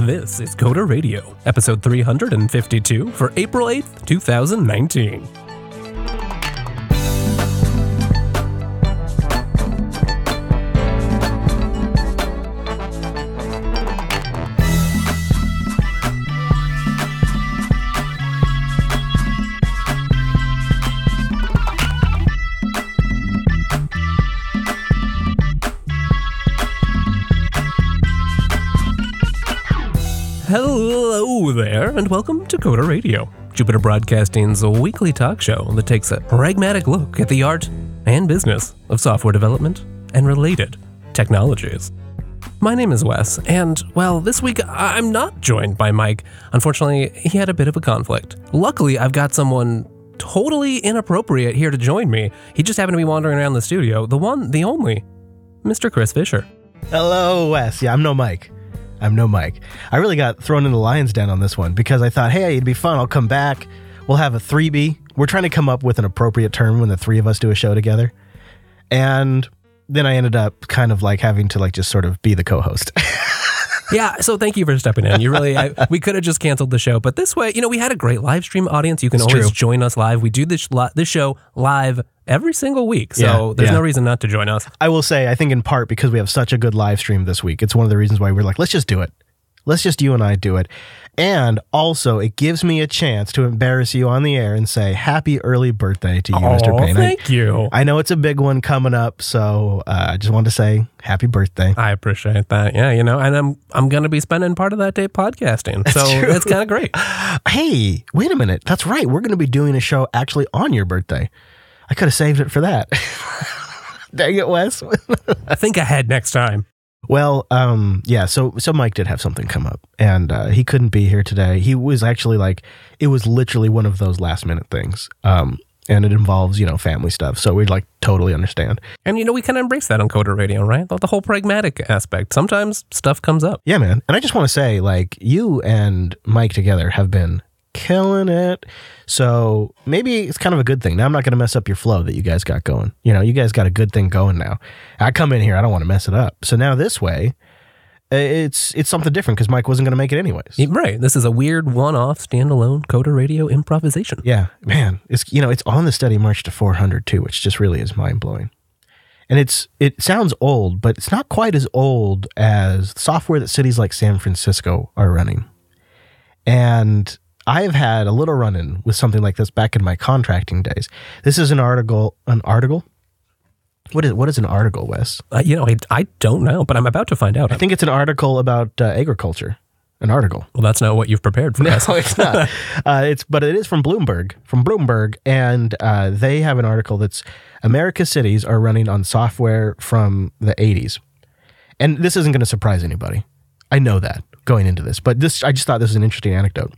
This is Coda Radio, episode 352 for April 8th, 2019. Hello there, and welcome to Coda Radio, Jupiter Broadcasting's weekly talk show that takes a pragmatic look at the art and business of software development and related technologies. My name is Wes, and, well, this week I'm not joined by Mike. Unfortunately, he had a bit of a conflict. Luckily, I've got someone totally inappropriate here to join me. He just happened to be wandering around the studio, the one, the only, Mr. Chris Fisher. Hello, Wes. Yeah, I'm no Mike. I really got thrown in the lion's den on this one because I thought, hey, it'd be fun. I'll come back. We'll have a 3B. We're trying to come up with an appropriate term when the three of us do a show together. And then I ended up kind of like having to like just sort of be the co-host. Yeah, so thank you for stepping in. We could have just canceled the show, but this way, we had a great live stream audience. You can always join us live. We do this show live every single week, so there's no reason not to join us. I will say, I think in part because we have such a good live stream this week, it's one of the reasons why we're like, let's just do it. Let's just you and I do it. And also, it gives me a chance to embarrass you on the air and say happy early birthday to you, Mr. Payne. Thank you. I know it's a big one coming up, so I just wanted to say happy birthday. I appreciate that. Yeah, and I'm going to be spending part of that day podcasting, so it's kind of great. Hey, wait a minute. That's right. We're going to be doing a show actually on your birthday. I could have saved it for that. Dang it, Wes. Think ahead next time. Well, so Mike did have something come up, and he couldn't be here today. He was actually it was literally one of those last minute things, and it involves, family stuff, so we'd totally understand. And, we kind of embrace that on Coda Radio, right? The whole pragmatic aspect. Sometimes stuff comes up. Yeah, man. And I just want to say, you and Mike together have been killing it. So maybe it's kind of a good thing. Now I'm not going to mess up your flow that you guys got going. You guys got a good thing going now. I come in here, I don't want to mess it up. So now this way, it's something different because Mike wasn't going to make it anyways. Right. This is a weird one-off standalone Coda Radio improvisation. Yeah, man. It's it's on the steady march to 400 too, which just really is mind-blowing. And it sounds old, but it's not quite as old as software that cities like San Francisco are running. And I've had a little run-in with something like this back in my contracting days. This is an article? What is an article, Wes? I don't know, but I'm about to find out. I think it's an article about agriculture. An article. Well, that's not what you've prepared for us. No, it's not. But it is from Bloomberg, and they have an article that's America's cities are running on software from the 80s. And this isn't going to surprise anybody. I know that going into this, but I just thought this was an interesting anecdote.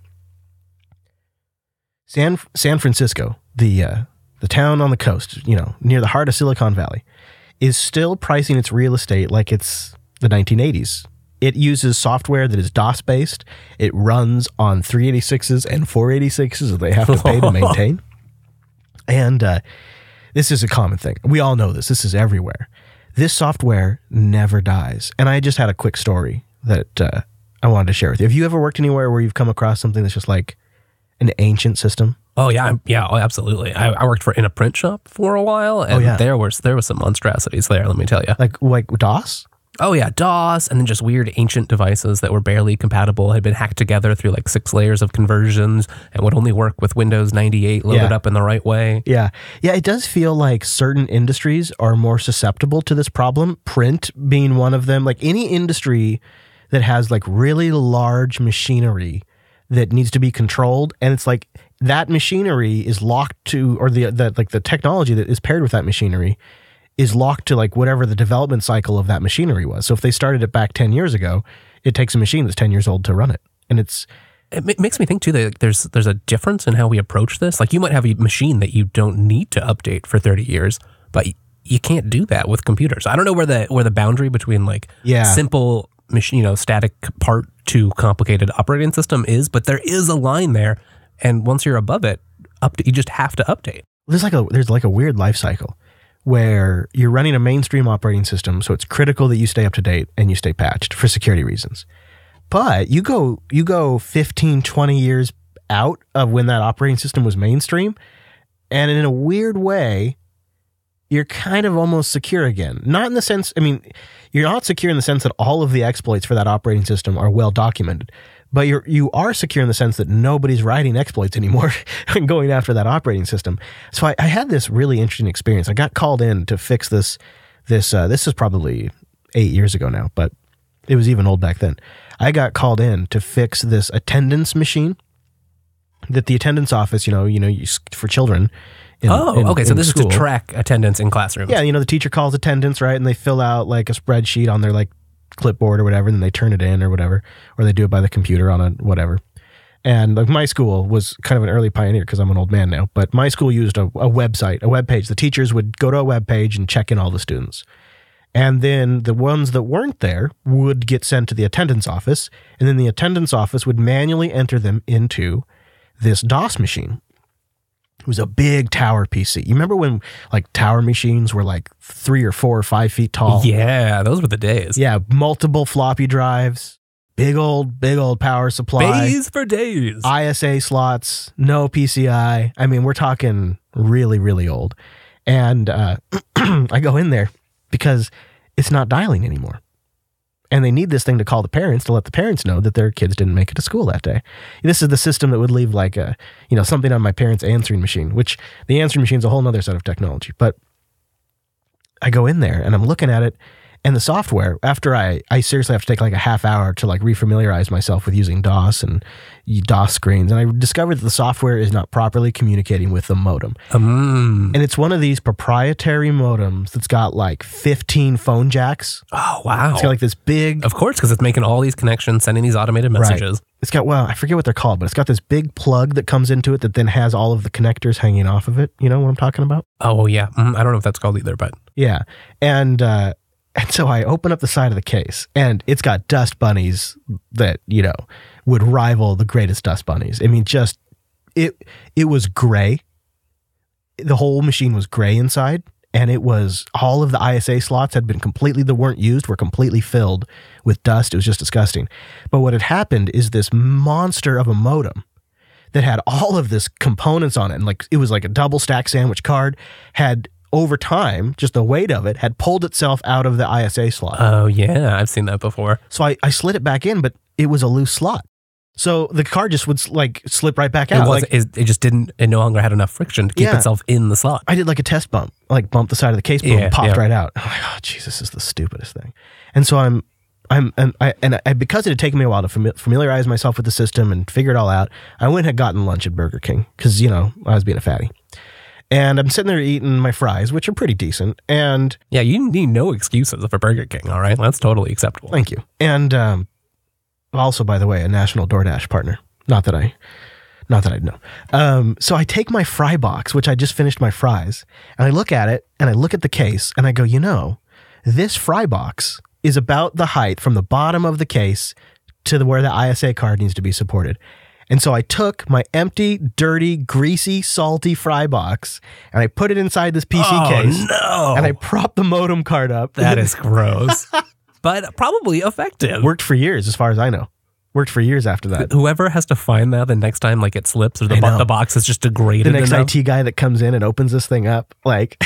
San Francisco, the town on the coast, near the heart of Silicon Valley, is still pricing its real estate like it's the 1980s. It uses software that is DOS-based. It runs on 386s and 486s that they have to pay to maintain. And this is a common thing. We all know this. This is everywhere. This software never dies. And I just had a quick story that I wanted to share with you. Have you ever worked anywhere where you've come across something that's just like an ancient system? Oh yeah, absolutely. I worked in a print shop for a while, and there was some monstrosities there. Let me tell you, like DOS. Oh yeah, DOS, and then just weird ancient devices that were barely compatible, had been hacked together through 6 layers of conversions, and would only work with Windows 98 loaded up in the right way. Yeah. It does feel like certain industries are more susceptible to this problem. Print being one of them. Like any industry that has really large machinery that needs to be controlled, and it's like that machinery is locked to, or the technology that is paired with that machinery is locked to whatever the development cycle of that machinery was. So if they started it back 10 years ago, it takes a machine that's 10 years old to run it. And it makes me think too that there's a difference in how we approach this. You might have a machine that you don't need to update for 30 years, but you can't do that with computers. I don't know where the boundary between simple machine, static part to complicated operating system is, but there is a line there, and once you're above it, you just have to update. There's a weird life cycle where you're running a mainstream operating system, so it's critical that you stay up to date and you stay patched for security reasons. But you go 15, 20 years out of when that operating system was mainstream, and in a weird way, you're kind of almost secure again. Not in the sense, I mean, you're not secure in the sense that all of the exploits for that operating system are well documented, but you are secure in the sense that nobody's writing exploits anymore and going after that operating system. So I had this really interesting experience. I got called in to fix this is probably 8 years ago now, but it was even old back then. I got called in to fix this attendance machine that the attendance office, for children. Okay. So this is to track attendance in classrooms. Yeah, the teacher calls attendance, right? And they fill out like a spreadsheet on their like clipboard or whatever, and then they turn it in or whatever, or they do it by the computer on a whatever. And like my school was kind of an early pioneer because I'm an old man now, but my school used a website, a web page. The teachers would go to a web page and check in all the students. And then the ones that weren't there would get sent to the attendance office, and then the attendance office would manually enter them into this DOS machine. It was a big tower PC. You remember when like tower machines were like 3 or 4 or 5 feet tall? Yeah, those were the days. Yeah, multiple floppy drives, big old power supply. Bays for days. ISA slots, no PCI. I mean, we're talking really, really old. And I go in there because it's not dialing anymore. And they need this thing to call the parents to let the parents know that their kids didn't make it to school that day. This is the system that would leave like something on my parents' answering machine, which the answering machine is a whole nother set of technology. But I go in there and I'm looking at it, and the software, after I seriously have to take like a half hour to like refamiliarize myself with using DOS and DOS screens. And I discovered that the software is not properly communicating with the modem. And it's one of these proprietary modems that's got like 15 phone jacks. Oh, wow. It's got like this big... Of course, because it's making all these connections, sending these automated messages. Right. It's got, I forget what they're called, but it's got this big plug that comes into it that then has all of the connectors hanging off of it. You know what I'm talking about? Oh, yeah. I don't know if that's called either, but... Yeah. And so I open up the side of the case, and it's got dust bunnies that, would rival the greatest dust bunnies. I mean, just, it was gray. The whole machine was gray inside, and it was, all of the ISA slots had been were completely filled with dust. It was just disgusting. But what had happened is this monster of a modem that had all of this components on it, and like, it was like a double stack sandwich card, had... over time, just the weight of it had pulled itself out of the ISA slot. Oh, yeah. I've seen that before. So I slid it back in, but it was a loose slot. So the card just would like slip right back out. It no longer had enough friction to keep itself in the slot. I did like a test bump, like bumped the side of the case, boom, popped right out. I'm like, oh, jeez, this is the stupidest thing. And so I because it had taken me a while to familiarize myself with the system and figure it all out, I went and had gotten lunch at Burger King because, I was being a fatty. And I'm sitting there eating my fries, which are pretty decent. And yeah, you need no excuses for Burger King, all right? That's totally acceptable. Thank you. And also, by the way, a national DoorDash partner. Not that I'd know. So I take my fry box, which I just finished my fries, and I look at it, and I look at the case, and I go, this fry box is about the height from the bottom of the case to where the ISA card needs to be supported. And so I took my empty, dirty, greasy, salty fry box, and I put it inside this PC case. No. And I propped the modem card up. That is gross. But probably effective. Worked for years, as far as I know. Worked for years after that. Whoever has to find that the next time, like, it slips or the box is just degraded. The next enough. IT guy that comes in and opens this thing up, like...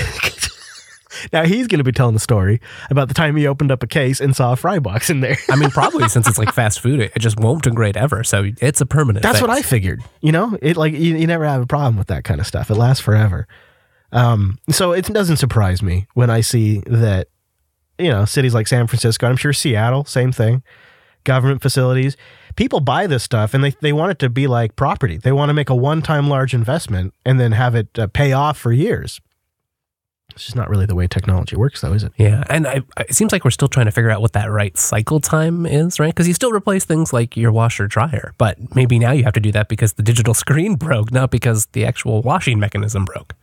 Now he's going to be telling the story about the time he opened up a case and saw a fry box in there. I mean, probably since it's like fast food, it just won't degrade ever. So it's a permanent That's fix. what I figured. It like you never have a problem with that kind of stuff. It lasts forever. So it doesn't surprise me when I see that, cities like San Francisco, I'm sure Seattle, same thing, government facilities, people buy this stuff and they want it to be like property. They want to make a one-time large investment and then have it pay off for years. It's just not really the way technology works, though, is it? Yeah, and it seems like we're still trying to figure out what that right cycle time is, right? Because you still replace things like your washer dryer, but maybe now you have to do that because the digital screen broke, not because the actual washing mechanism broke.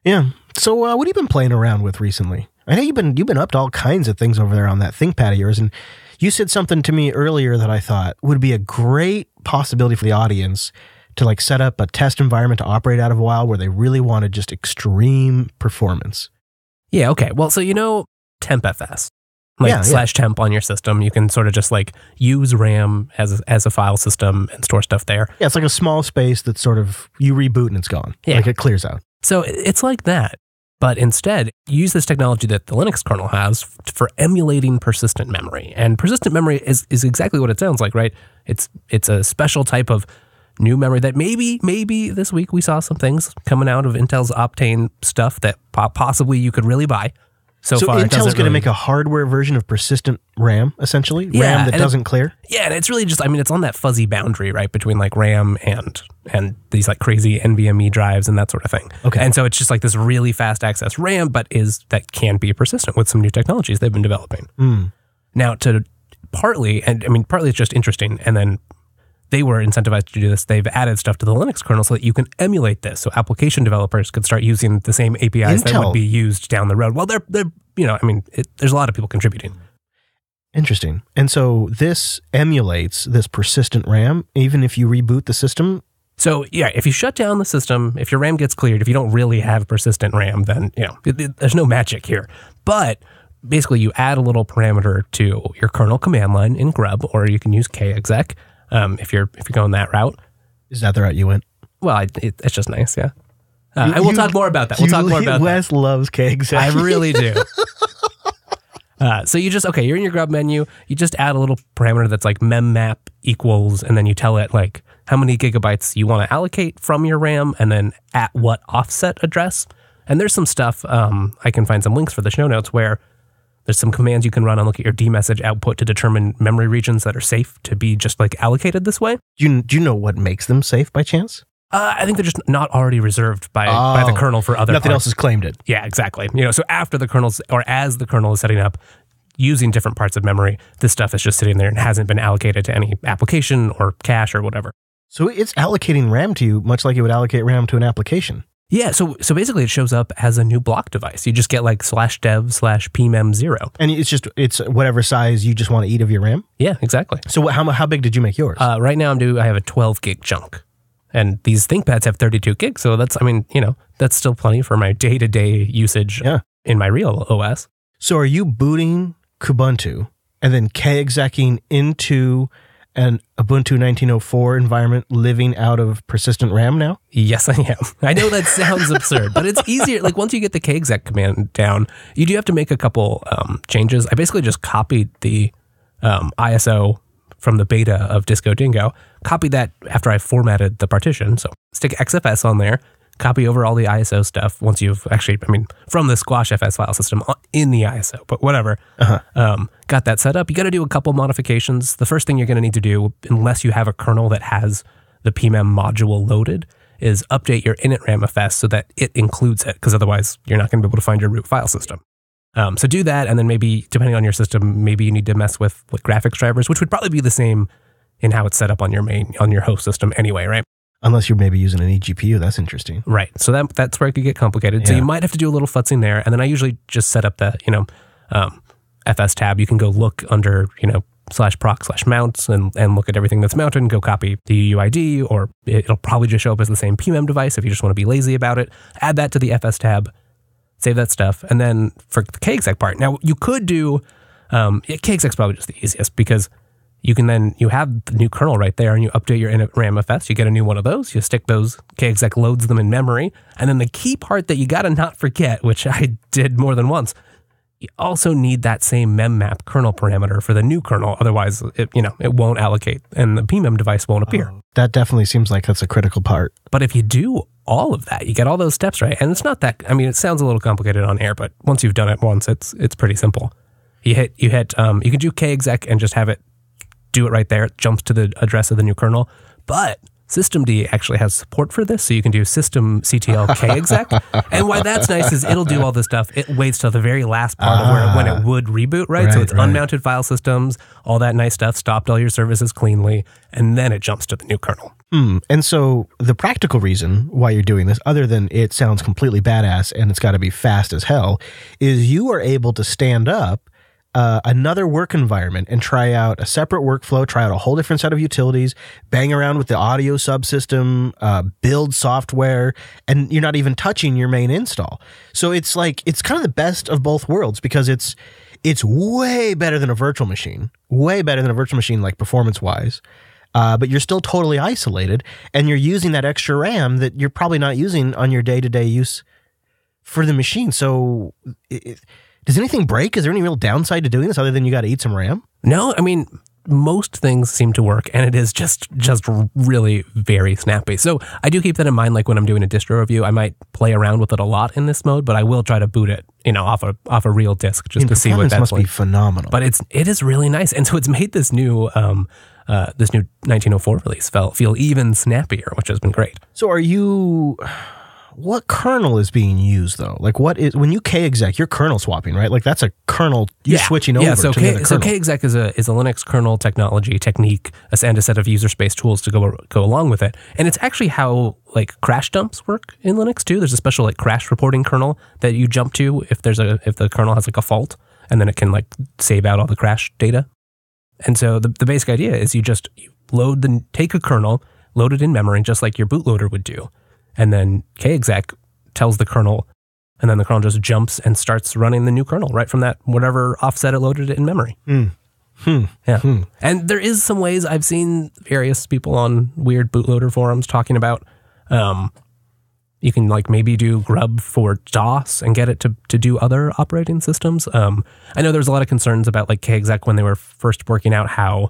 Yeah. So what have you been playing around with recently? I know you've been up to all kinds of things over there on that ThinkPad of yours, and you said something to me earlier that I thought would be a great possibility for the audience to like set up a test environment to operate out of a while where they really wanted just extreme performance. Yeah, okay. Well, so TempFS. like /temp on your system. You can sort of just like use RAM as a file system and store stuff there. Yeah, it's like a small space that sort of you reboot and it's gone. Yeah. Like it clears out. So it's like that. But instead, use this technology that the Linux kernel has for emulating persistent memory. And persistent memory is exactly what it sounds like, right? It's a special type of new memory that maybe this week we saw some things coming out of Intel's Optane stuff that possibly you could really buy. So far, Intel's going to make a hardware version of persistent RAM, essentially? RAM that doesn't clear? Yeah, and it's really just, I mean, it's on that fuzzy boundary, right, between like RAM and these like crazy NVMe drives and that sort of thing. Okay. And so it's just like this really fast access RAM, but that can be persistent with some new technologies they've been developing. Now, partly it's just interesting, and then they were incentivized to do this. They've added stuff to the Linux kernel so that you can emulate this. So application developers could start using the same APIs that would be used down the road. Well, they're there's a lot of people contributing. Interesting. And so this emulates this persistent RAM, even if you reboot the system? So yeah, if you shut down the system, if your RAM gets cleared, if you don't really have persistent RAM, then there's no magic here. But basically, you add a little parameter to your kernel command line in grub, or you can use kexec. If you're going that route. Is that the route you went? Well, it's just nice, yeah. And we'll talk more about that. Wes loves kexec. I really do. So you're in your grub menu. You just add a little parameter that's like memmap equals, and then you tell it like how many gigabytes you want to allocate from your RAM, and then at what offset address. And there's some stuff, I can find some links for the show notes where there's some commands you can run and look at your dmessage output to determine memory regions that are safe to be just like allocated this way. Do you know what makes them safe by chance? I think they're just not already reserved by the kernel for other Nothing else has claimed it. Yeah, exactly. So after the kernel's, or as the kernel is setting up using different parts of memory, this stuff is just sitting there and hasn't been allocated to any application or cache or whatever. So it's allocating RAM to you much like it would allocate RAM to an application. Yeah, so basically it shows up as a new block device. You just get like /dev/pmem0. And it's whatever size you just want to eat of your RAM? Yeah, exactly. So how big did you make yours? Right now I have a 12 gig chunk. And these ThinkPads have 32 gigs, so that's still plenty for my day-to-day usage in my real OS. So are you booting Kubuntu and then kexecing into an Ubuntu 1904 environment living out of persistent RAM now? Yes, I am. I know that sounds absurd, but it's easier. Like once you get the kexec command down, you do have to make a couple changes. I basically just copied the ISO from the beta of Disco Dingo, copied that after I formatted the partition. So stick XFS on there, copy over all the ISO stuff once you've actually, from the squashfs file system in the ISO, but whatever. Got that set up. You got to do a couple modifications. The first thing you're going to need to do, unless you have a kernel that has the PMEM module loaded, is update your initramfs so that it includes it, because otherwise you're not going to be able to find your root file system. So do that, and then maybe, depending on your system, maybe you need to mess with graphics drivers, which would probably be the same in how it's set up on your host system anyway, right? Unless you're maybe using an eGPU, that's interesting. Right. So that's where it could get complicated. Yeah. So you might have to do a little futzing there, and then I usually just set up the FS tab. You can go look under /proc/mounts and look at everything that's mounted and go copy the UUID, or it'll probably just show up as the same PMEM device if you just want to be lazy about it. Add that to the FS tab. Save that stuff. And then for the kexec part, now you could do, kexec's probably just the easiest, because you have the new kernel right there and you update your initramfs, you get a new one of those, you stick those, kexec loads them in memory. And then the key part that you got to not forget, which I did more than once, you also need that same memmap kernel parameter for the new kernel. Otherwise, it won't allocate and the PMEM device won't appear. That definitely seems like that's a critical part. But if you do all of that, you get all those steps right. And it's not that, it sounds a little complicated on air, but once you've done it once, it's pretty simple. You can do kexec and just have it do it right there. It jumps to the address of the new kernel. But systemd actually has support for this, so you can do systemctl kexec. And why that's nice is it'll do all this stuff. It waits till the very last part of when it would reboot, right? So it's unmounted file systems, all that nice stuff, stopped all your services cleanly, and then it jumps to the new kernel. And so the practical reason why you're doing this, other than it sounds completely badass and it's got to be fast as hell, is you are able to stand up another work environment and try out a separate workflow, try out a whole different set of utilities, bang around with the audio subsystem, build software, and you're not even touching your main install. So it's kind of the best of both worlds, because it's It's way better than a virtual machine. Way better than a virtual machine, like performance-wise. But you're still totally isolated, and you're using that extra RAM that you're probably not using on your day-to-day use for the machine. So does anything break? Is there any real downside to doing this other than you got to eat some RAM? No, I mean, most things seem to work, and it is just really very snappy. So I do keep that in mind, like when I'm doing a distro review, I might play around with it a lot in this mode, but I will try to boot it, off a real disk just to see what that's must like. Be phenomenal. But it is really nice, and so it's made this new 1904 release feel even snappier, which has been great. So what kernel is being used though? Like when you kexec, you're kernel swapping, right? Like that's a kernel you're switching over to the other kernel. So kexec is a Linux kernel technique and a set of user space tools to go along with it. And it's actually how like crash dumps work in Linux too. There's a special like crash reporting kernel that you jump to if the kernel has like a fault, and then it can like save out all the crash data. And so the basic idea is you take a kernel, load it in memory just like your bootloader would do. And then kexec tells the kernel, and then the kernel just jumps and starts running the new kernel right from that whatever offset it loaded it in memory. Yeah. And there is some ways I've seen various people on weird bootloader forums talking about you can like maybe do grub for DOS and get it to do other operating systems. I know there's a lot of concerns about like kexec when they were first working out how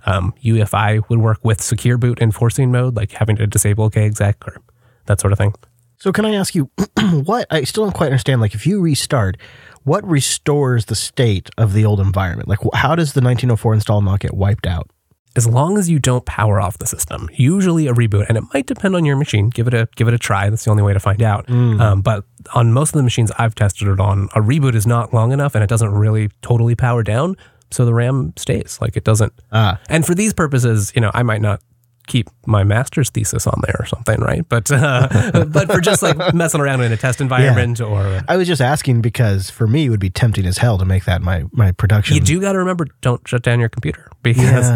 UEFI would work with secure boot in forcing mode, like having to disable kexec or that sort of thing. So can I ask you, I still don't quite understand, like if you restart, what restores the state of the old environment? Like how does the 1904 install not get wiped out? As long as you don't power off the system, usually a reboot, and it might depend on your machine. Give it a try. That's the only way to find out. But on most of the machines I've tested it on, a reboot is not long enough and it doesn't really totally power down. So the RAM stays like it doesn't. And for these purposes, I might not keep my master's thesis on there or something, right? But for just like messing around in a test environment or... I was just asking because for me, it would be tempting as hell to make that my production. You do got to remember, don't shut down your computer because...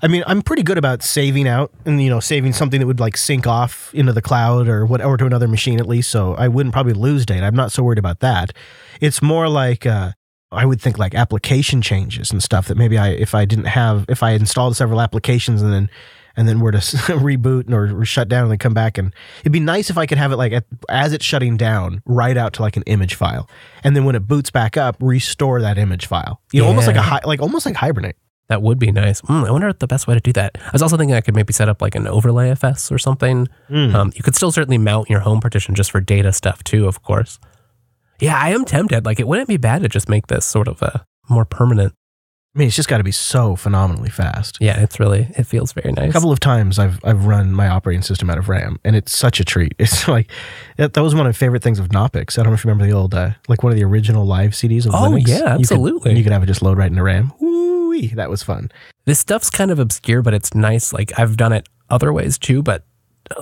I'm pretty good about saving out and, saving something that would like sync off into the cloud or whatever to another machine at least. So I wouldn't probably lose data. I'm not so worried about that. It's more like... I would think like application changes and stuff that maybe if I had installed several applications and then were to reboot or shut down and then come back, and it'd be nice if I could have it like as it's shutting down, write out to like an image file, and then when it boots back up, restore that image file. Almost like hibernate. That would be nice. I wonder what the best way to do that. I was also thinking I could maybe set up like an overlay FS or something. You could still certainly mount your home partition just for data stuff too, of course. Yeah, I am tempted. Like, it wouldn't be bad to just make this sort of a more permanent. I mean, it's just got to be so phenomenally fast. Yeah, it feels very nice. A couple of times I've run my operating system out of RAM, and it's such a treat. It's like, that was one of my favorite things of Knoppix. I don't know if you remember the old, like one of the original live CDs of Linux. Oh, yeah, absolutely. You could have it just load right into RAM. Woo-wee, that was fun. This stuff's kind of obscure, but it's nice. Like, I've done it other ways too, but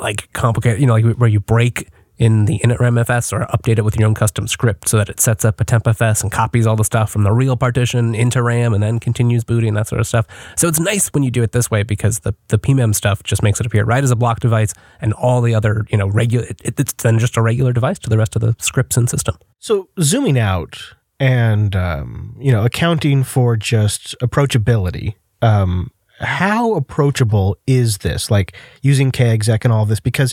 like complicated, like where you break in the initramfs or update it with your own custom script so that it sets up a tempfs and copies all the stuff from the real partition into RAM and then continues booting, that sort of stuff. So it's nice when you do it this way because the PMEM stuff just makes it appear right as a block device, and all the other, it's then just a regular device to the rest of the scripts and system. So zooming out and, accounting for just approachability, how approachable is this, like using kexec and all this? Because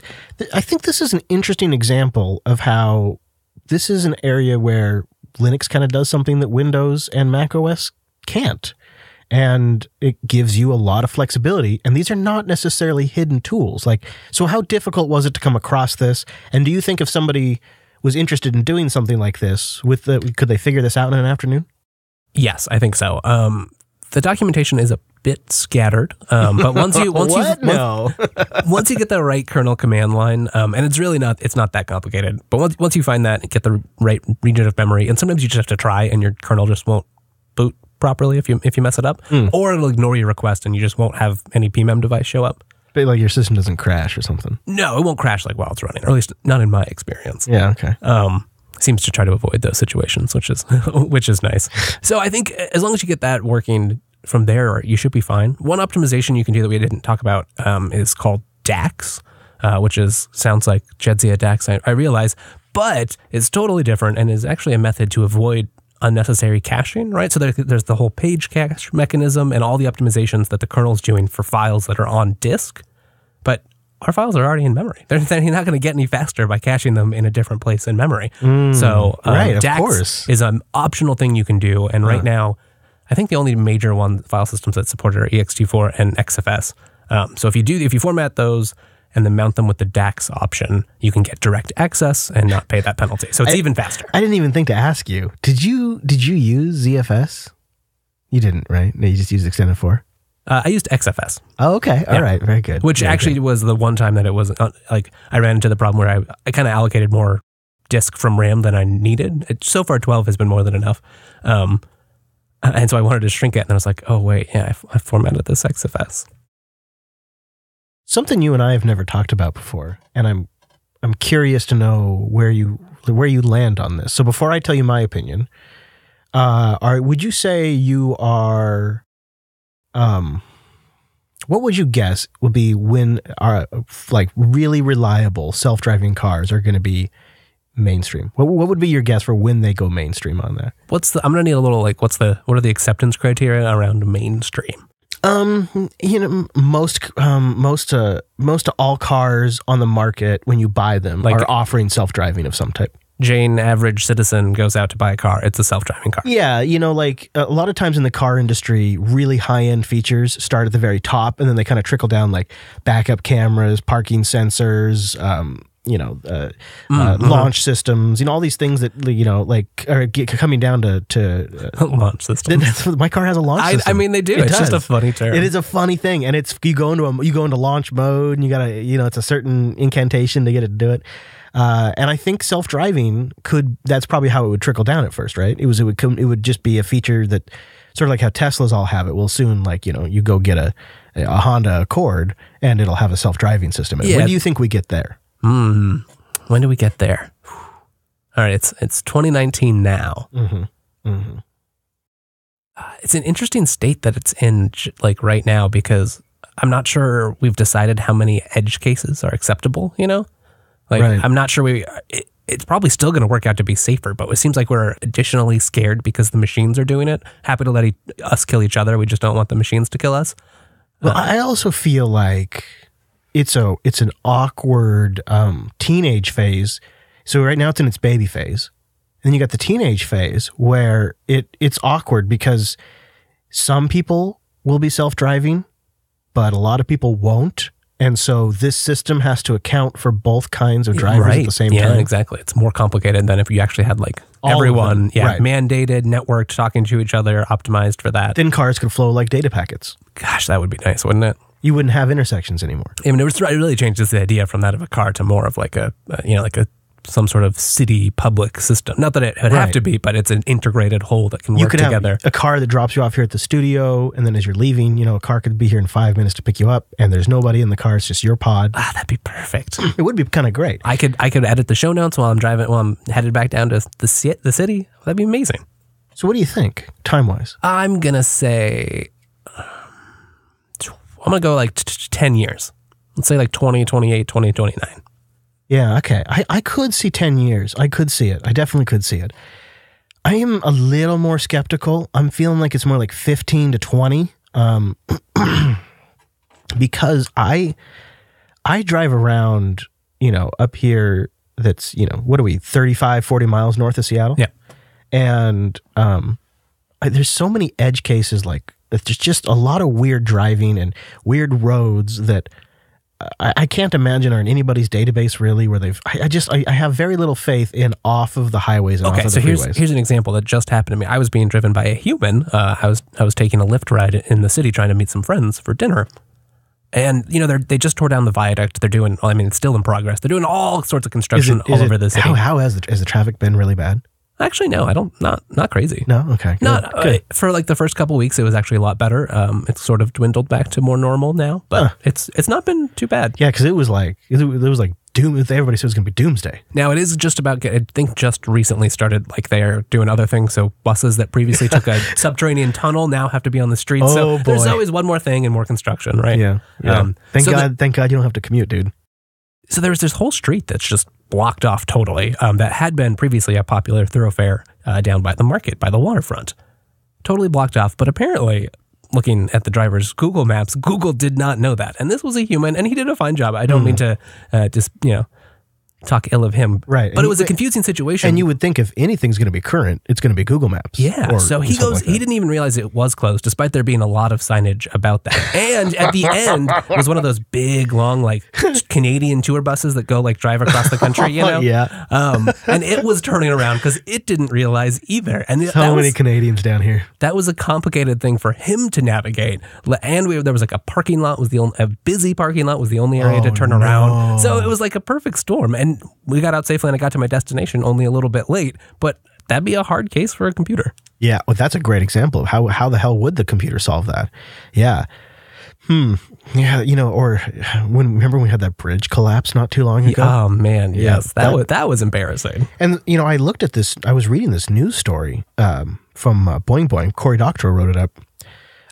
I think this is an interesting example of how this is an area where Linux kind of does something that Windows and Mac OS can't. And it gives you a lot of flexibility. And these are not necessarily hidden tools. Like, so how difficult was it to come across this? And do you think if somebody was interested in doing something like this, could they figure this out in an afternoon? Yes, I think so. The documentation is a bit scattered, but once you get the right kernel command line, and it's not that complicated. But once you find that and get the right region of memory, and sometimes you just have to try, and your kernel just won't boot properly if you mess it up, or it'll ignore your request and you just won't have any PMEM device show up. But like your system doesn't crash or something. No, it won't crash like while it's running, or at least not in my experience. Yeah, okay. Seems to try to avoid those situations, which is nice. So I think as long as you get that working from there, you should be fine. One optimization you can do that we didn't talk about is called DAX, which sounds like Jedzia DAX, I realize, but it's totally different and is actually a method to avoid unnecessary caching, right? So there's the whole page cache mechanism and all the optimizations that the kernel's doing for files that are on disk. But our files are already in memory. They're not going to get any faster by caching them in a different place in memory. So right, of DAX course. is an optional thing you can do. And right now, I think the only major file systems that support it are ext4 and XFS. So if you format those and then mount them with the DAX option, you can get direct access and not pay that penalty. So it's even faster. I didn't even think to ask you. Did you use ZFS? You didn't, right? No, you just used Extended 4? I used XFS. Oh, okay. All right. Very good. Which actually was the one time that it was I ran into the problem where I kind of allocated more disk from RAM than I needed. So far, 12 has been more than enough. And so I wanted to shrink it. And I was like, oh, wait, yeah, I formatted this XFS. Something you and I have never talked about before, and I'm curious to know where you land on this. So before I tell you my opinion, would you say you are, what would you guess would be when like really reliable self-driving cars are going to be mainstream? What would be your guess for when they go mainstream on that? I'm gonna need a little what are the acceptance criteria around mainstream? Most all cars on the market when you buy them are offering self-driving of some type. Jane, average citizen, goes out to buy a car. It's a self-driving car. Yeah, a lot of times in the car industry, really high-end features start at the very top, and then they kind of trickle down, like backup cameras, parking sensors, launch systems, all these things that, are coming down to launch system. My car has a launch system. I mean, they do. It's just a funny term. It is a funny thing. And you go into launch mode and you gotta, it's a certain incantation to get it to do it. And I think self-driving that's probably how it would trickle down at first, right? It would just be a feature that sort of like how Teslas all have it. Will soon, you go get a Honda Accord and it'll have a self-driving system. Yeah. When do you think we get there? When do we get there? All right, it's 2019 now. It's an interesting state that it's in right now because I'm not sure we've decided how many edge cases are acceptable, Right. I'm not sure it's probably still going to work out to be safer, but it seems like we're additionally scared because the machines are doing it. Happy to let us kill each other. We just don't want the machines to kill us. Well, I also feel like it's an awkward teenage phase. So right now it's in its baby phase. And then you got the teenage phase where it's awkward because some people will be self-driving, but a lot of people won't. And so this system has to account for both kinds of drivers at the same time. Yeah, exactly. It's more complicated than if you actually had everyone mandated, networked, talking to each other, optimized for that. Then cars could flow like data packets. Gosh, that would be nice, wouldn't it? You wouldn't have intersections anymore. I mean, it really changes the idea from that of a car to more of some sort of city public system. Not that it would have to be, but it's an integrated whole that can work together. Have a car that drops you off here at the studio, and then as you're leaving, a car could be here in 5 minutes to pick you up, and there's nobody in the car. It's just your pod. That'd be perfect. It would be kind of great. I could edit the show notes while I'm headed back down to the city. That'd be amazing. So what do you think, time-wise? I'm going to say, I'm going to go 10 years. Let's say 2028, 2029. Yeah, okay. I could see 10 years. I could see it. I definitely could see it. I am a little more skeptical. I'm feeling like it's more like 15 to 20. Because I drive around, up here that's, what are we, 35, 40 miles north of Seattle? Yeah. And there's so many edge cases, there's just a lot of weird driving and weird roads that I can't imagine are in anybody's database really where I have very little faith in off of the highways and off of the freeways. Here's an example that just happened to me. I was being driven by a human. I was taking a Lyft ride in the city trying to meet some friends for dinner. And, they just tore down the viaduct. They're doing, it's still in progress. They're doing all sorts of construction all over the city. How has the traffic been really bad? Actually, no, not crazy. No? Okay. Good. For the first couple of weeks, it was actually a lot better. It's sort of dwindled back to more normal now, but it's not been too bad. Yeah, because it was like doom. Everybody said it was going to be doomsday. Now it is just about, I think just recently started, they're doing other things. So buses that previously took a subterranean tunnel now have to be on the street. So there's always one more thing and more construction, right? Yeah. Thank God you don't have to commute, dude. So there's this whole street that's just blocked off totally, that had been previously a popular thoroughfare down by the market, by the waterfront. Totally blocked off, but apparently, looking at the driver's Google Maps, Google did not know that. And this was a human, and he did a fine job. I don't mean to just, talk ill of him. Right. But it was a confusing situation. And you would think if anything's going to be current, it's going to be Google Maps. Yeah. So he didn't even realize it was closed, despite there being a lot of signage about that. And at the end was one of those big, long, Canadian tour buses that go drive across the country, Yeah. And it was turning around because it didn't realize either. And so many Canadians down here. That was a complicated thing for him to navigate. And there was a parking lot, a busy parking lot was the only area to turn around. So it was like a perfect storm. And we got out safely and I got to my destination only a little bit late, but that'd be a hard case for a computer. Yeah, well, that's a great example of how the hell would the computer solve that? Yeah. Yeah, or remember when we had that bridge collapse not too long ago? Oh, man, yes. That was embarrassing. And, I looked at this, I was reading this news story from Boing Boing, Cory Doctorow wrote it up,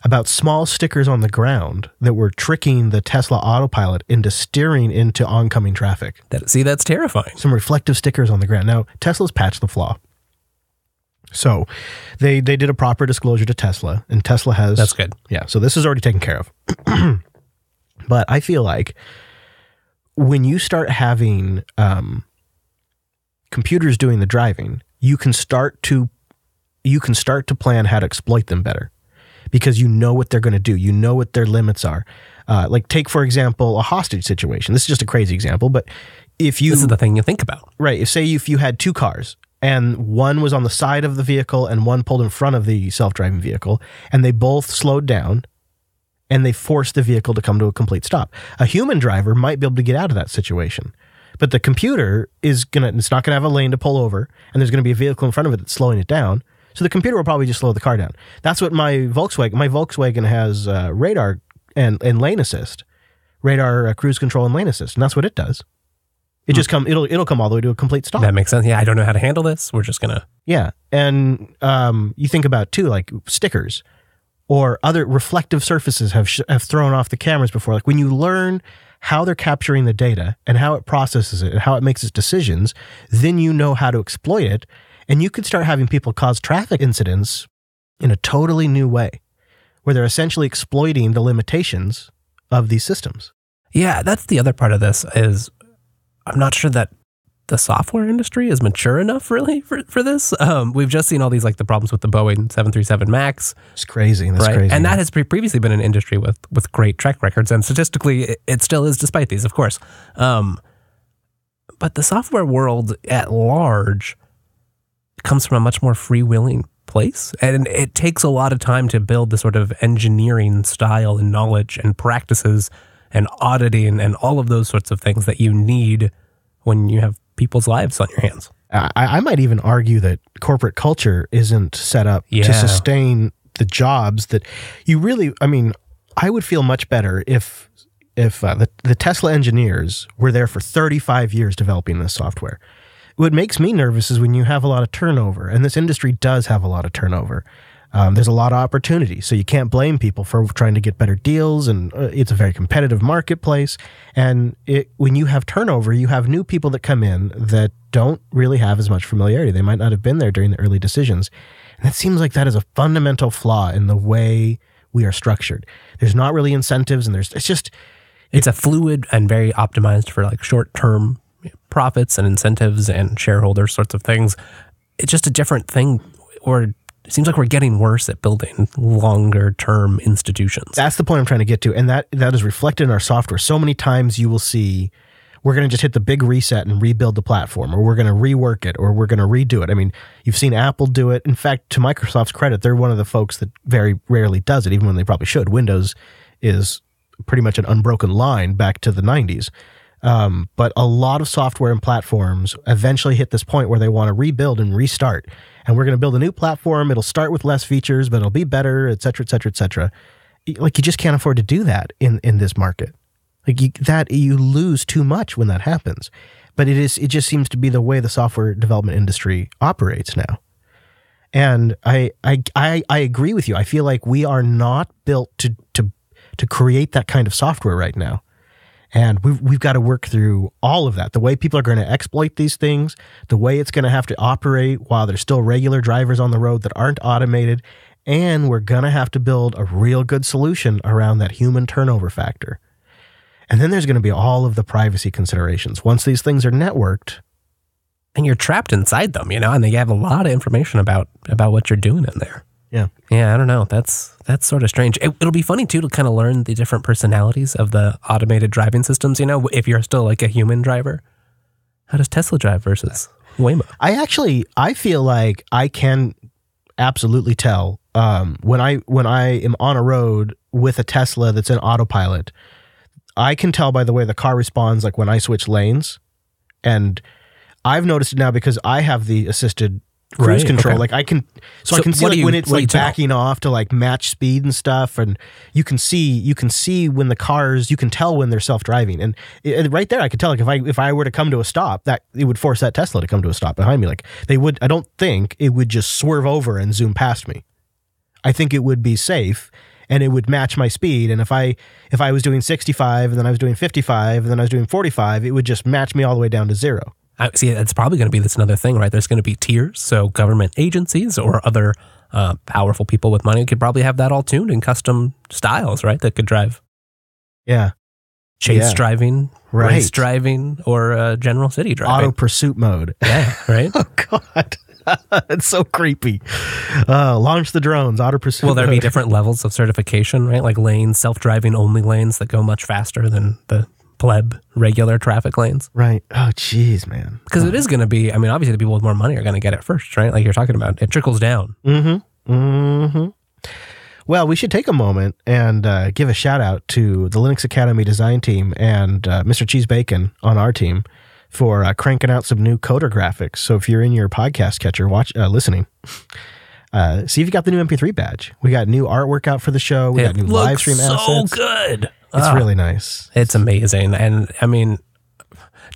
about small stickers on the ground that were tricking the Tesla autopilot into steering into oncoming traffic. That's terrifying. Some reflective stickers on the ground. Now, Tesla's patched the flaw. So they did a proper disclosure to Tesla, and Tesla has... That's good. Yeah, so this is already taken care of. But I feel like when you start having computers doing the driving, you can start to plan how to exploit them better. Because you know what they're going to do. You know what their limits are. Take, for example, a hostage situation. This is just a crazy example, but if you... This is the thing you think about. Right. If you had two cars, and one was on the side of the vehicle and one pulled in front of the self-driving vehicle, and they both slowed down, and they forced the vehicle to come to a complete stop. A human driver might be able to get out of that situation. But the computer it's not going to have a lane to pull over, and there's going to be a vehicle in front of it that's slowing it down. So the computer will probably just slow the car down. That's what my Volkswagen has radar and lane assist, radar cruise control and lane assist, and that's what it does. It just it'll come all the way to a complete stop. That makes sense. Yeah, I don't know how to handle this. We're just gonna. Yeah, and you think about too, stickers or other reflective surfaces have thrown off the cameras before. When you learn how they're capturing the data and how it processes it and how it makes its decisions, then you know how to exploit it. And you could start having people cause traffic incidents in a totally new way, where they're essentially exploiting the limitations of these systems. Yeah, that's the other part of this is I'm not sure that the software industry is mature enough really for this. We've just seen all these the problems with the Boeing 737 MAX. It's crazy. That's right? Crazy. And that has previously been an industry with great track records, and statistically it still is despite these, of course. But the software world at large comes from a much more freewheeling place. And it takes a lot of time to build the sort of engineering style and knowledge and practices and auditing and all of those sorts of things that you need when you have people's lives on your hands. I might even argue that corporate culture isn't set up to sustain the jobs that you really, I would feel much better if the Tesla engineers were there for 35 years developing this software. What makes me nervous is when you have a lot of turnover, and this industry does have a lot of turnover. There's a lot of opportunity, so you can't blame people for trying to get better deals, and it's a very competitive marketplace. And when you have turnover, you have new people that come in that don't really have as much familiarity. They might not have been there during the early decisions. And it seems like that is a fundamental flaw in the way we are structured. There's not really incentives, and it's a fluid and very optimized for short-term profits and incentives and shareholder sorts of things. It's just a different thing, or it seems like we're getting worse at building longer term institutions. That's the point I'm trying to get to. And that is reflected in our software. So many times you will see, we're going to just hit the big reset and rebuild the platform, or we're going to rework it, or we're going to redo it. You've seen Apple do it. In fact, to Microsoft's credit, they're one of the folks that very rarely does it, even when they probably should. Windows is pretty much an unbroken line back to the 90s. But a lot of software and platforms eventually hit this point where they want to rebuild and restart. And we're going to build a new platform. It'll start with less features, but it'll be better, et cetera, et cetera, et cetera. You just can't afford to do that in this market. You lose too much when that happens. But it just seems to be the way the software development industry operates now. And I agree with you. I feel like we are not built to create that kind of software right now. And we've got to work through all of that. The way people are going to exploit these things, the way it's going to have to operate while there's still regular drivers on the road that aren't automated. And we're going to have to build a real good solution around that human turnover factor. And then there's going to be all of the privacy considerations. Once these things are networked. And you're trapped inside them, and they have a lot of information about what you're doing in there. Yeah. Yeah, I don't know. That's sort of strange. It'll be funny, too, to kind of learn the different personalities of the automated driving systems, if you're still like a human driver. How does Tesla drive versus Waymo? I feel like I can absolutely tell when I am on a road with a Tesla that's in autopilot. I can tell by the way the car responds, like when I switch lanes. And I've noticed it now because I have the assisted cruise control. Okay. Like I can see like when it's like backing off to like match speed and stuff. And you can see when the cars, you can tell when they're self-driving. And right there, I could tell, like if I were to come to a stop, that it would force that Tesla to come to a stop behind me. Like I don't think it would just swerve over and zoom past me. I think it would be safe and it would match my speed. And if I was doing 65 and then I was doing 55 and then I was doing 45, it would just match me all the way down to 0. See, it's probably going to be this another thing, right? There's going to be tiers. So government agencies or other powerful people with money could probably have that all tuned in custom styles, right? That could drive. Yeah. Chase driving, right. Race driving, or general city driving. Auto pursuit mode. Yeah, right? Oh, God. It's so creepy. Launch the drones, auto pursuit. Will there be different levels of certification, right? Like lanes, self-driving only lanes that go much faster than the pleb regular traffic lanes. Right. Oh, geez, man. Because it is going to be, obviously the people with more money are going to get it first, right? Like you're talking about. It trickles down. Mm-hmm. Mm-hmm. Well, we should take a moment and give a shout out to the Linux Academy design team and Mr. Cheese Bacon on our team for cranking out some new coder graphics. So if you're in your podcast catcher listening, see if you got the new MP3 badge. We got new artwork out for the show. We got new live stream assets. So good. It's really nice. It's amazing. And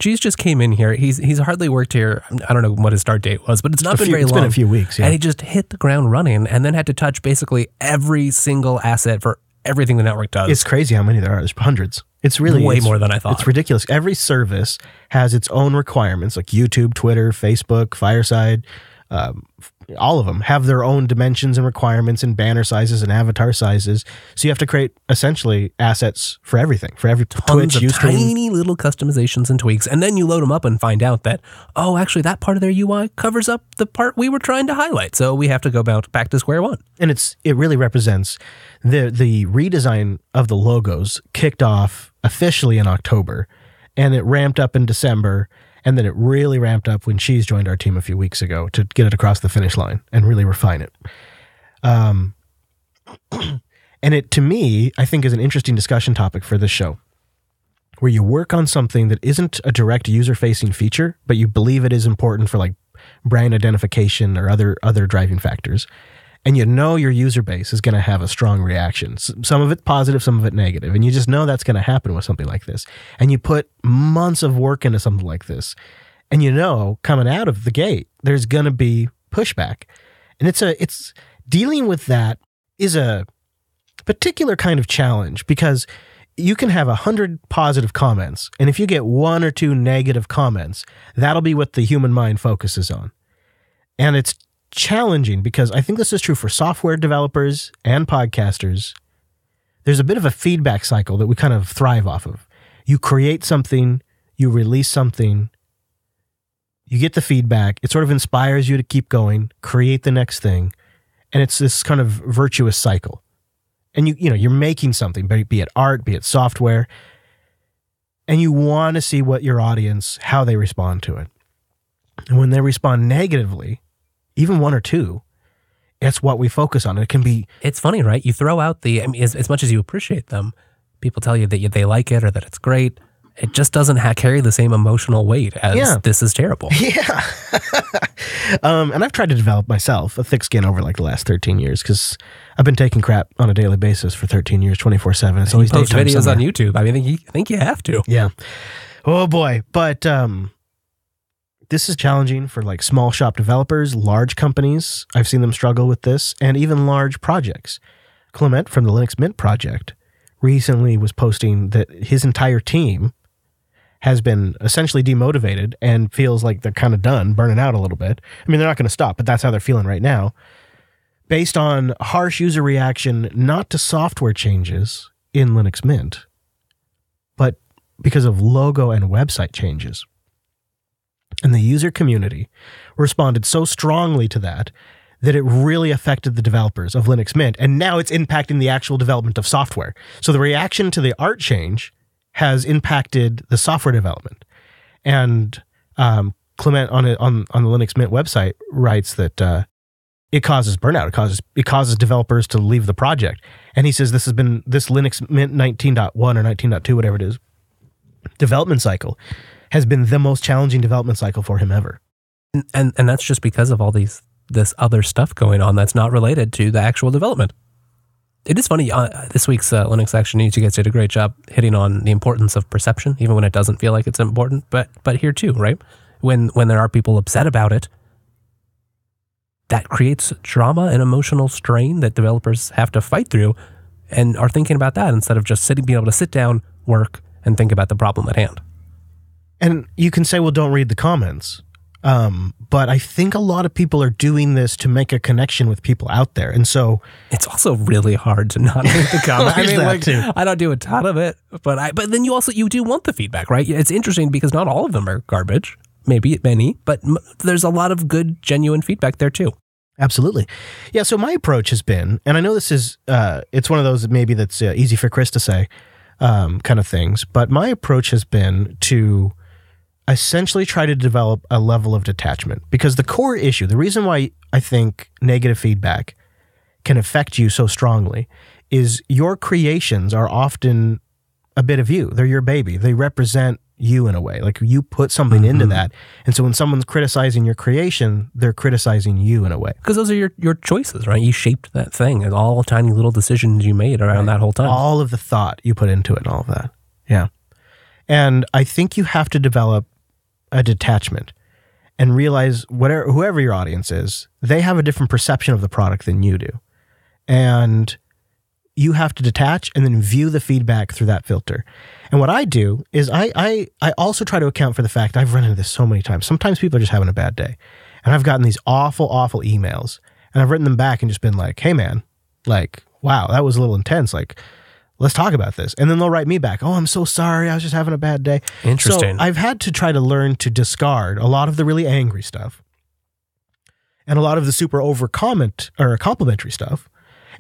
Cheese just came in here. He's hardly worked here. I don't know what his start date was, but it's not been very long. It's been a few weeks, yeah. And he just hit the ground running and then had to touch basically every single asset for everything the network does. It's crazy how many there are. There's hundreds. It's really way more than I thought. It's ridiculous. Every service has its own requirements, like YouTube, Twitter, Facebook, Fireside. All of them have their own dimensions and requirements and banner sizes and avatar sizes. So you have to create essentially assets for everything, for every tons Twitch, of tiny little customizations and tweaks. And then you load them up and find out that, actually that part of their UI covers up the part we were trying to highlight. So we have to go back to square one. And it really represents the redesign of the logos kicked off officially in October, and it ramped up in December. And then it really ramped up when Cheese joined our team a few weeks ago to get it across the finish line and really refine it. And it, to me, I think is an interesting discussion topic for this show, where you work on something that isn't a direct user-facing feature, but you believe it is important for like brand identification or other driving factors. And your user base is going to have a strong reaction. Some of it positive, some of it negative. And you just know that's going to happen with something like this. And you put months of work into something like this. And coming out of the gate, there's going to be pushback. And it's dealing with that is a particular kind of challenge, because you can have 100 positive comments. And if you get 1 or 2 negative comments, that'll be what the human mind focuses on. And it's challenging because I think this is true for software developers and podcasters. There's a bit of a feedback cycle that we kind of thrive off of. You create something, you release something, you get the feedback, it sort of inspires you to keep going, create the next thing, and it's this kind of virtuous cycle. And you're making something, be it art, be it software, and you want to see what your audience, how they respond to it. And when they respond negatively, even 1 or 2, it's what we focus on. It can be... It's funny, right? You throw out as much as you appreciate them, people tell you that they like it or that it's great. It just doesn't carry the same emotional weight as this is terrible. Yeah. And I've tried to develop myself a thick skin over like the last 13 years because I've been taking crap on a daily basis for 13 years, 24/7. So you post videos on YouTube. I think you have to. Yeah. Oh boy. But... this is challenging for like small shop developers, large companies. I've seen them struggle with this, and even large projects. Clement from the Linux Mint project recently was posting that his entire team has been essentially demotivated and feels like they're kind of done, burning out a little bit. I mean, they're not going to stop, but that's how they're feeling right now. Based on harsh user reaction, not to software changes in Linux Mint, but because of logo and website changes. And the user community responded so strongly to that it really affected the developers of Linux Mint. And now it's impacting the actual development of software. So the reaction to the art change has impacted the software development. And Clement on the Linux Mint website writes that it causes burnout. It causes developers to leave the project. And he says this Linux Mint 19.1 or 19.2, whatever it is, development cycle has been the most challenging development cycle for him ever. And that's just because of all this other stuff going on that's not related to the actual development. It is funny, this week's Linux Action News, you guys did a great job hitting on the importance of perception, even when it doesn't feel like it's important. But here too, right? When there are people upset about it, that creates drama and emotional strain that developers have to fight through and are thinking about that instead of just being able to sit down, work, and think about the problem at hand. And you can say, well, don't read the comments. But I think a lot of people are doing this to make a connection with people out there. And so it's also really hard to not read the comments. I mean, I don't do a ton of it, but then you do want the feedback, right? It's interesting because not all of them are garbage, maybe many, but there's a lot of good, genuine feedback there too. Absolutely. Yeah. So my approach has been, and I know this is, it's one of those that maybe that's easy for Chris to say, kind of things, but my approach has been to essentially try to develop a level of detachment, because the core issue, the reason why I think negative feedback can affect you so strongly is your creations are often a bit of you. They're your baby. They represent you in a way. Like you put something into that. And so when someone's criticizing your creation, they're criticizing you in a way. Because those are your choices, right? You shaped that thing and all tiny little decisions you made around that whole time. All of the thought you put into it and all of that. Yeah. And I think you have to develop a detachment and realize whoever your audience is, they have a different perception of the product than you do. And you have to detach and then view the feedback through that filter. And what I do is I also try to account for the fact I've run into this so many times. Sometimes people are just having a bad day. And I've gotten these awful, awful emails. And I've written them back and just been like, hey man, like, wow, that was a little intense. Like, let's talk about this. And then they'll write me back, oh, I'm so sorry, I was just having a bad day. Interesting. So I've had to try to learn to discard a lot of the really angry stuff and a lot of the super over complimentary stuff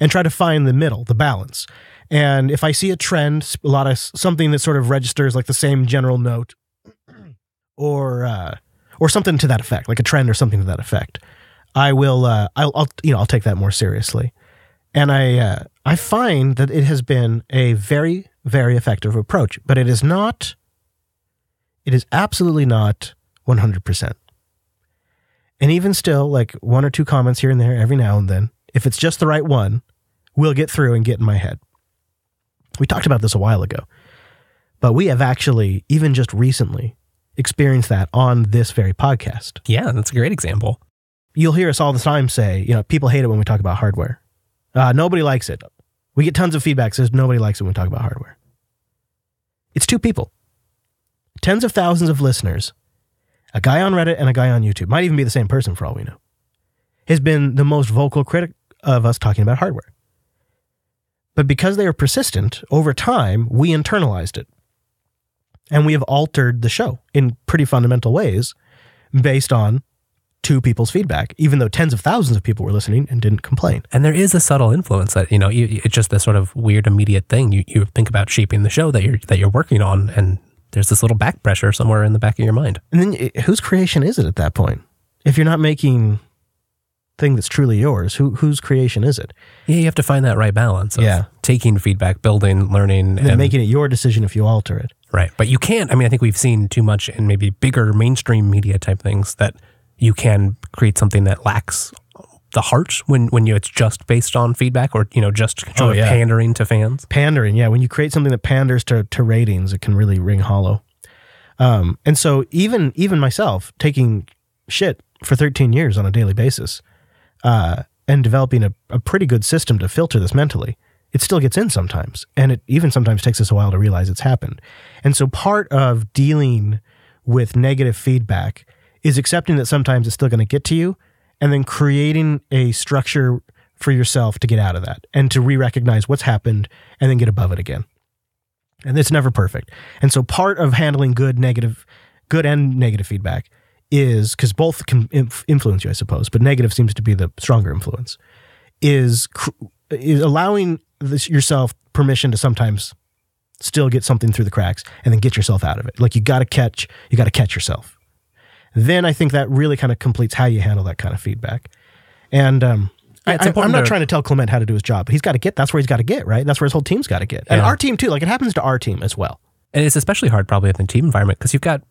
and try to find the middle, the balance. And if I see a trend, a lot of something that sort of registers like the same general note or something to that effect, like a trend or something to that effect, I'll take that more seriously. And I find that it has been a very, very effective approach, but it is absolutely not 100%. And even still, like one or two comments here and there every now and then, if it's just the right one, will get through and get in my head. We talked about this a while ago, but we have actually, even just recently, experienced that on this very podcast. Yeah, that's a great example. You'll hear us all the time say, people hate it when we talk about hardware. Nobody likes it. We get tons of feedback says nobody likes it when we talk about hardware. It's two people. Tens of thousands of listeners. A guy on Reddit and a guy on YouTube. Might even be the same person for all we know. Has been the most vocal critic of us talking about hardware. But because they are persistent, over time, we internalized it. And we have altered the show in pretty fundamental ways based on two people's feedback, even though tens of thousands of people were listening and didn't complain. And there is a subtle influence that, it's just this sort of weird immediate thing. You think about shaping the show that you're working on, and there's this little back pressure somewhere in the back of your mind. And then whose creation is it at that point? If you're not making thing that's truly yours, whose creation is it? Yeah, you have to find that right balance of taking feedback, building, learning. And making it your decision if you alter it. Right. But you can't, I think we've seen too much in maybe bigger mainstream media type things that you can create something that lacks the heart when it's just based on feedback or, just sort of pandering to fans. Pandering, yeah. When you create something that panders to ratings, it can really ring hollow. And so even myself, taking shit for 13 years on a daily basis and developing a pretty good system to filter this mentally, it still gets in sometimes. And it even sometimes takes us a while to realize it's happened. And so part of dealing with negative feedback is accepting that sometimes it's still going to get to you, and then creating a structure for yourself to get out of that and to re-recognize what's happened and then get above it again. And it's never perfect. And so part of handling good and negative feedback is, because both can influence you, I suppose, but negative seems to be the stronger influence, is allowing yourself permission to sometimes still get something through the cracks and then get yourself out of it. Like you got to catch yourself. Then I think that really kind of completes how you handle that kind of feedback. And I'm not trying to tell Clement how to do his job, but that's where he's got to get, right? That's where his whole team's got to get. And our team too, like it happens to our team as well. And it's especially hard probably in the team environment because you've got,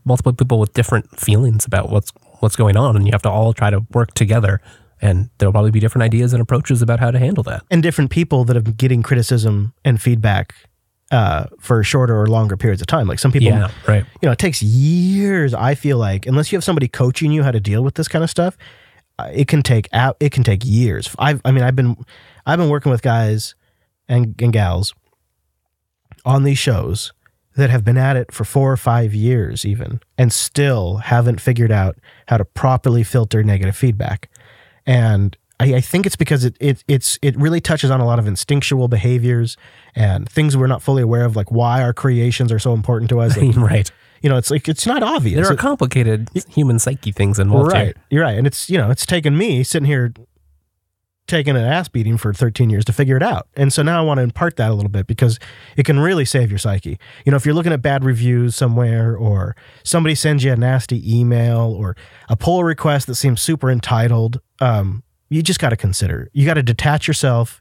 multiple people with different feelings about what's going on, and you have to all try to work together, and there'll probably be different ideas and approaches about how to handle that. And different people that have been getting criticism and feedback for shorter or longer periods of time. Like some people, right. It takes years, I feel like, unless you have somebody coaching you how to deal with this kind of stuff, it can take years. I've been working with guys and gals on these shows that have been at it for 4 or 5 years even, and still haven't figured out how to properly filter negative feedback. And I think it's because it really touches on a lot of instinctual behaviors and things we're not fully aware of, like why our creations are so important to us. Like, right. It's like, it's not obvious. There are complicated human psyche things involved. Right. You're right. And it's taken me sitting here taking an ass beating for 13 years to figure it out. And so now I want to impart that a little bit because it can really save your psyche. If you're looking at bad reviews somewhere, or somebody sends you a nasty email or a pull request that seems super entitled, you just got to consider. You got to detach yourself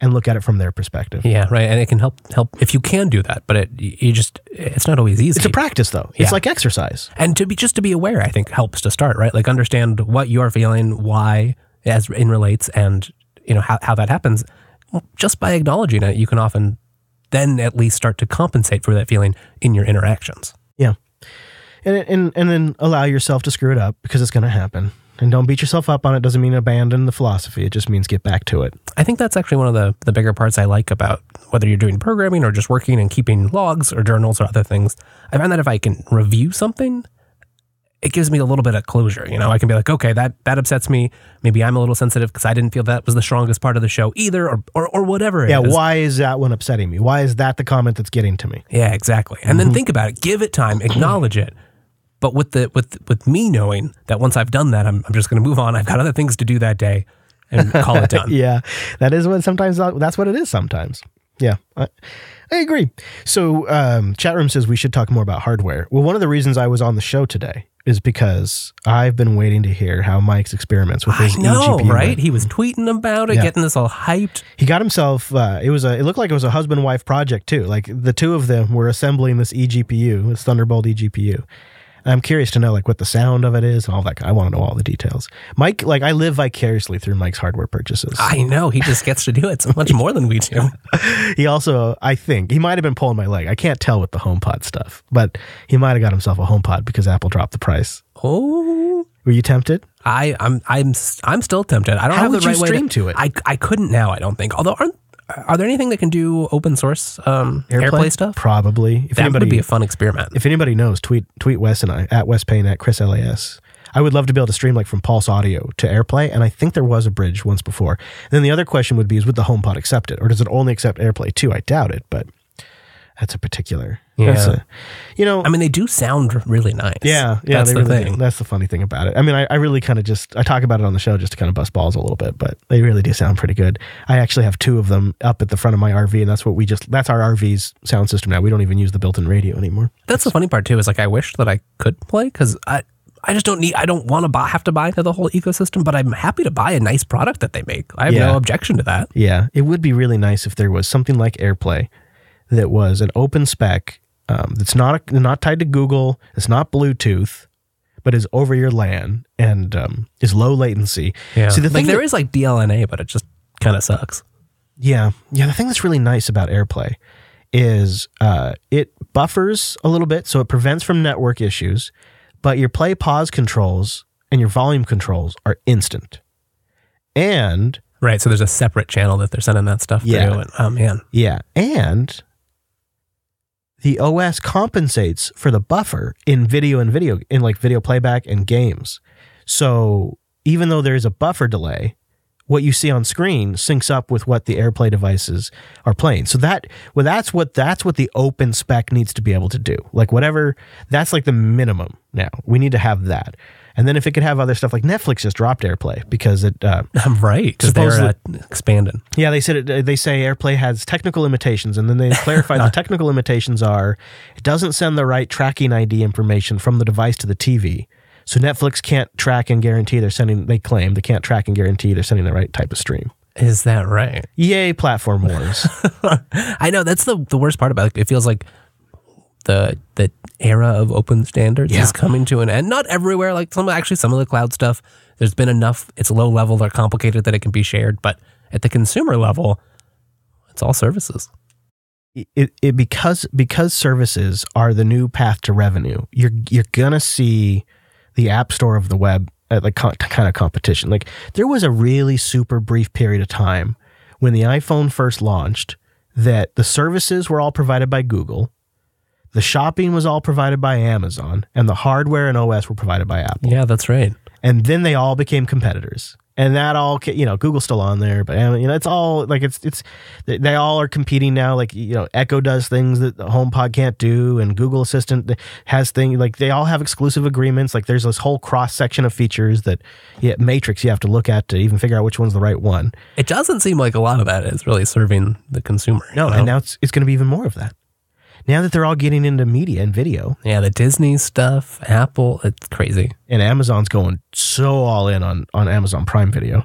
and look at it from their perspective. Yeah, right. And it can help if you can do that, but it's not always easy. It's a practice though. It's like exercise. And to be aware, I think helps to start, right? Like understand what you're feeling, why as it relates, and how that happens. Well, just by acknowledging it, you can often then at least start to compensate for that feeling in your interactions. Yeah. And then allow yourself to screw it up, because it's going to happen. And don't beat yourself up on it. Doesn't mean abandon the philosophy. It just means get back to it. I think that's actually one of the bigger parts I like about whether you're doing programming or just working and keeping logs or journals or other things. I find that if I can review something, it gives me a little bit of closure. I can be like, okay, that upsets me. Maybe I'm a little sensitive because I didn't feel that was the strongest part of the show either, or whatever it is. Yeah, why is that one upsetting me? Why is that the comment that's getting to me? Yeah, exactly. And then think about it. Give it time. Acknowledge it. But with me knowing that once I've done that, I'm just going to move on. I've got other things to do that day and call it done. Yeah, that's what it is sometimes. Yeah, I agree. So chat room says we should talk more about hardware. Well, one of the reasons I was on the show today is because I've been waiting to hear how Mike's experiments with his eGPU right? He was tweeting about it, getting this all hyped. He got himself, it looked like it was a husband-wife project too. Like the two of them were assembling this eGPU, this Thunderbolt eGPU. I'm curious to know what the sound of it is and all that. I want to know all the details. Mike, I live vicariously through Mike's hardware purchases. I know. He just gets to do it so much more than we do. He also, I think, he might have been pulling my leg. I can't tell with the HomePod stuff, but he might have got himself a HomePod because Apple dropped the price. Oh. Were you tempted? I'm still tempted. I don't have the right way. How would you stream to it? I couldn't now, I don't think. Although, are there anything that can do open source AirPlay stuff? Probably. That would be a fun experiment. If anybody knows, tweet Wes and I at Wes Payne at Chris LAS. I would love to be able to stream from Pulse Audio to AirPlay, and I think there was a bridge once before. And then the other question would be: would the HomePod accept it, or does it only accept AirPlay too? I doubt it, but that's a particular. Yeah. They do sound really nice. Yeah. That's the thing. Do. That's the funny thing about it. I really kind of I talk about it on the show just to kind of bust balls a little bit, but they really do sound pretty good. I actually have two of them up at the front of my RV, and that's our RV's sound system now. We don't even use the built-in radio anymore. That's the funny part too, is I wish that I could play, because I just I don't want to have to buy the whole ecosystem, but I'm happy to buy a nice product that they make. I have no objection to that. Yeah. It would be really nice if there was something like AirPlay that was an open spec, that's not tied to Google, it's not Bluetooth, but is over your LAN and is low latency. Yeah. See, there is DLNA, but it just kind of sucks. Yeah. Yeah. The thing that's really nice about AirPlay is it buffers a little bit, so it prevents from network issues, but your play pause controls and your volume controls are instant. And Right, so there's a separate channel that they're sending that stuff through. And, oh, man. Yeah, and the OS compensates for the buffer in video playback and games. So even though there's a buffer delay, what you see on screen syncs up with what the AirPlay devices are playing. So that's what the open spec needs to be able to do. Like whatever, that's like the minimum now. We need to have that. And then if it could have other stuff, like Netflix just dropped AirPlay because it... right, because they're expanding. Yeah, they say AirPlay has technical limitations, and then they clarify the technical limitations are it doesn't send the right tracking ID information from the device to the TV. So Netflix can't track and guarantee they claim they can't track and guarantee they're sending the right type of stream. Is that right? Yay, platform wars. I know, that's the worst part about it. It feels like the era of open standards is coming to an end. Not everywhere, like some of the cloud stuff, there's been enough, it's low level or complicated that it can be shared, but at the consumer level, it's all services. Because services are the new path to revenue, you're gonna see the App Store of the web at like kind of competition. Like there was a really super brief period of time when the iPhone first launched that the services were all provided by Google, the shopping was all provided by Amazon, and the hardware and OS were provided by Apple. Yeah, that's right. And then they all became competitors. And that all, Google's still on there, but it's all like they all are competing now. Like, Echo does things that the HomePod can't do, and Google Assistant has things like they all have exclusive agreements. Like there's this whole cross section of features that Matrix you have to look at to even figure out which one's the right one. It doesn't seem like a lot of that is really serving the consumer. No, and now it's going to be even more of that. Now that they're all getting into media and video. Yeah, the Disney stuff, Apple, it's crazy. And Amazon's going so all in on Amazon Prime Video.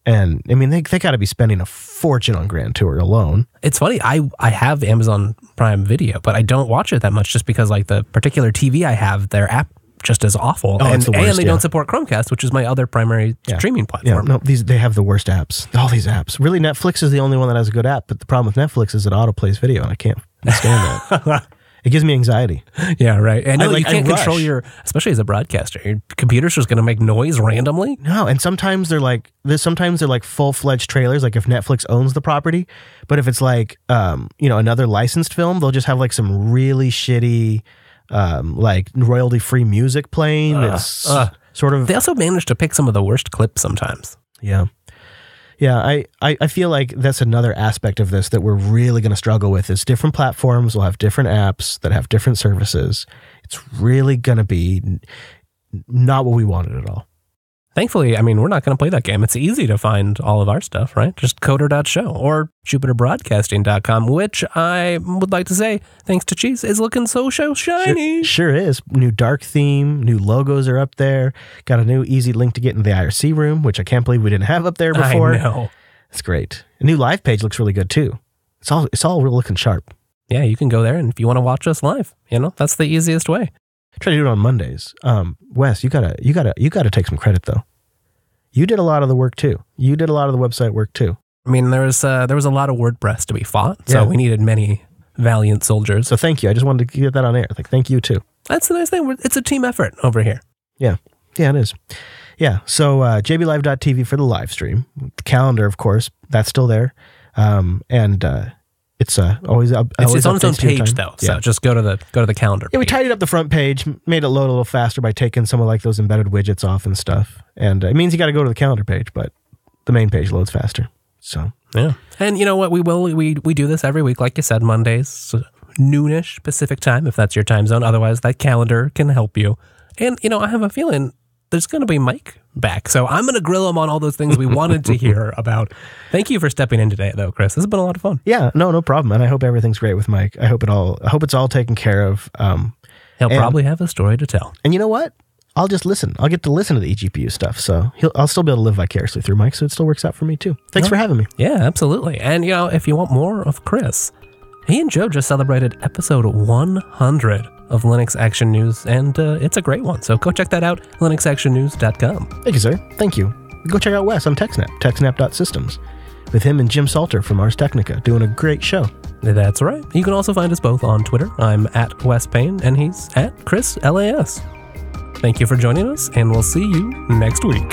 And, they got to be spending a fortune on Grand Tour alone. It's funny, I have Amazon Prime Video, but I don't watch it that much just because, like, the particular TV I have, their app just is awful. Oh, it's the worst, and they don't support Chromecast, which is my other primary streaming platform. Yeah, no, they have the worst apps. All these apps. Really, Netflix is the only one that has a good app, but the problem with Netflix is it autoplays video, and I can't stand that. It gives me anxiety. Yeah, right. And you can't control especially as a broadcaster, your computer's just going to make noise randomly. No, and sometimes they're like full-fledged trailers, like if Netflix owns the property. But if it's like, another licensed film, they'll just have like some really shitty, like royalty-free music playing. It's sort of... They also manage to pick some of the worst clips sometimes. Yeah. Yeah, I feel like that's another aspect of this that we're really going to struggle with is different platforms will have different apps that have different services. It's really going to be not what we wanted at all. Thankfully, we're not going to play that game. It's easy to find all of our stuff, right? Just coder.show or jupiterbroadcasting.com, which I would like to say, thanks to Cheese, is looking so shiny. Sure is. New dark theme, new logos are up there. Got a new easy link to get into the IRC room, which I can't believe we didn't have up there before. I know. It's great. A new live page looks really good too. It's all real looking sharp. Yeah, you can go there, and if you want to watch us live, that's the easiest way. Try to do it on Mondays. Wes, you gotta take some credit though. You did a lot of the work too. You did a lot of the website work too. There was a lot of WordPress to be fought, so we needed many valiant soldiers. So thank you. I just wanted to get that on air. Like, thank you too. That's the nice thing. It's a team effort over here. Yeah, it is. Yeah. So jblive.tv for the live stream. The calendar, of course, that's still there, and it's always up. It's on its own page though, so just go to the calendar. Yeah, we tidied up the front page, made it load a little faster by taking some of like those embedded widgets off and stuff. And it means you got to go to the calendar page, but the main page loads faster. So yeah, and you know what? We do this every week, like you said, Mondays, so noonish Pacific time, if that's your time zone. Otherwise, that calendar can help you. And I have a feeling there's going to be Mike back. So I'm going to grill him on all those things we wanted to hear about. Thank you for stepping in today, though, Chris. This has been a lot of fun. Yeah, no problem. And I hope everything's great with Mike. I hope it's all taken care of. He'll probably have a story to tell. And you know what? I'll just listen. I'll get to listen to the eGPU stuff. So I'll still be able to live vicariously through Mike. So it still works out for me, too. Thanks for having me. Yeah, absolutely. And, if you want more of Chris, he and Joe just celebrated episode 100 of Linux Action News, and it's a great one. So go check that out, linuxactionnews.com. Thank you, sir. Thank you. Go check out Wes on TechSnap, techsnap.systems, with him and Jim Salter from Ars Technica, doing a great show. That's right. You can also find us both on Twitter. I'm at Wes Payne, and he's at Chris LAS. Thank you for joining us, and we'll see you next week.